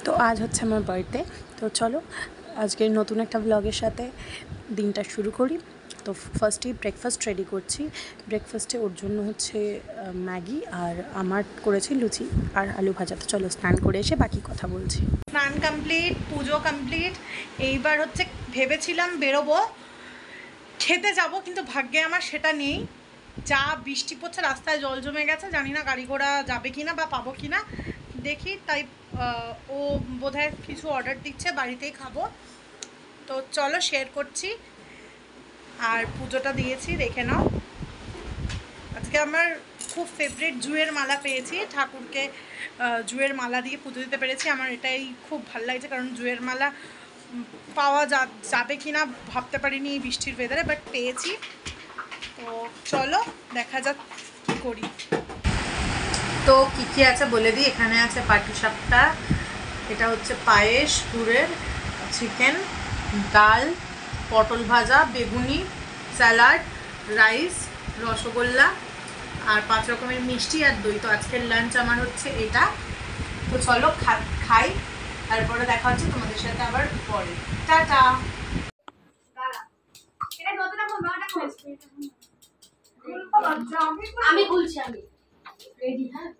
তো আজ হচ্ছে আমার বার্থডে। তো চলো আজকে নতুন একটা ব্লগের সাথে দিনটা শুরু করি। তো ফার্স্টেই ব্রেকফাস্ট রেডি করছি। ব্রেকফাস্টে ওর জন্য হচ্ছে ম্যাগি, আর আমার করেছি লুচি আর আলু ভাজা। তো চলো স্নান করে এসে বাকি কথা বলছি। স্নান কমপ্লিট, পুজো কমপ্লিট। এইবার হচ্ছে ভেবেছিলাম বেরোবো, খেতে যাব, কিন্তু ভাগ্যে আমার সেটা নেই। যা বৃষ্টি পড়ছে, রাস্তায় জল জমে গেছে, জানি না গাড়ি ঘোড়া যাবে কিনা বা পাবো কিনা, দেখি। তাই ও বোধহয় কিছু অর্ডার দিচ্ছে, বাড়িতেই খাবো। তো চলো শেয়ার করছি। আর পুজোটা দিয়েছি, দেখে নাও। আজকে আমার খুব ফেভারিট জুঁয়ের মালা পেয়েছি, ঠাকুরকে জুঁয়ের মালা দিয়ে পুজো দিতে পেরেছি। আমার এটাই খুব ভালো লাগছে, কারণ জুঁয়ের মালা পাওয়া যাবে কিনা ভাবতে পারিনি এই বৃষ্টির ওয়েদারে, বাট পেয়েছি। তো চলো দেখা যাক কী করি। তো কী কী আছে বলে দিই। এখানে আছে পাটিসাপটা, এটা হচ্ছে পায়েস, গুড়ের, চিকেন, ডাল, পটল ভাজা, বেগুনি, স্যালাড, রাইস, রসগোল্লা আর 5 রকমের মিষ্টি আর দই। তো আজকের লাঞ্চ আমার হচ্ছে এটা। তো চলো খাই, তারপরে দেখা হচ্ছে তোমাদের সাথে আবার পরে। টাটা। আমি খুলছি, আমি রেডি। হ্যাঁ,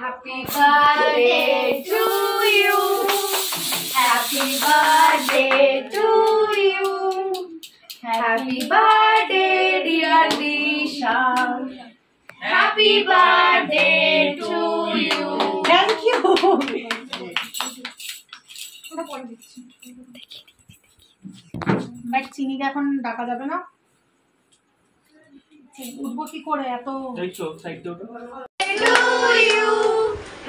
Happy birthday to you. Happy birthday to you. Happy birthday dear Disha. Happy birthday to you. Thank you. চিনিকে এখন ডাকা যাবে না, উঠবো কি করে এত। To you.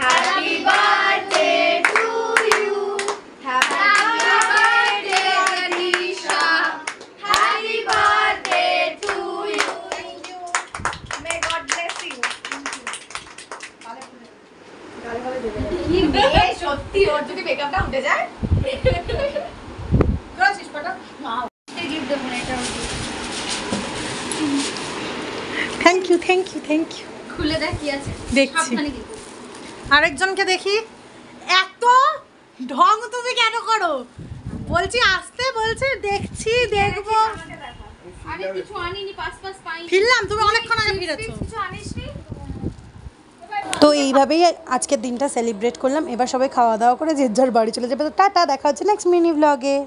Happy birthday to you. Happy birthday Disha. Happy birthday to you. Thank you. May God bless you. কি মেয়ে সত্যি, ওর যদি মেকআপটা উঠে যায়। Thank you, thank you, thank you. খুলে দেখ কি আছে, দেখছি। আরেকজনকে দেখি। এত ঢং তুমি কেন করো? বলছি আসতে, বলছে দেখছি, দেখবো। আরে কিছু আনিনি, পাস পাইনি। ফিরলাম, তুমি অনেকক্ষণ আগে ফিরেছো। কিছু আনিসনি? তো এইভাবেই আজকের দিনটা সেলিব্রেট করলাম। এবার সবাই খাওয়া দাওয়া করে যে যার বাড়ি চলে যাবে। তো টাটা, দেখা হচ্ছে নেক্সট মিনি ব্লগে।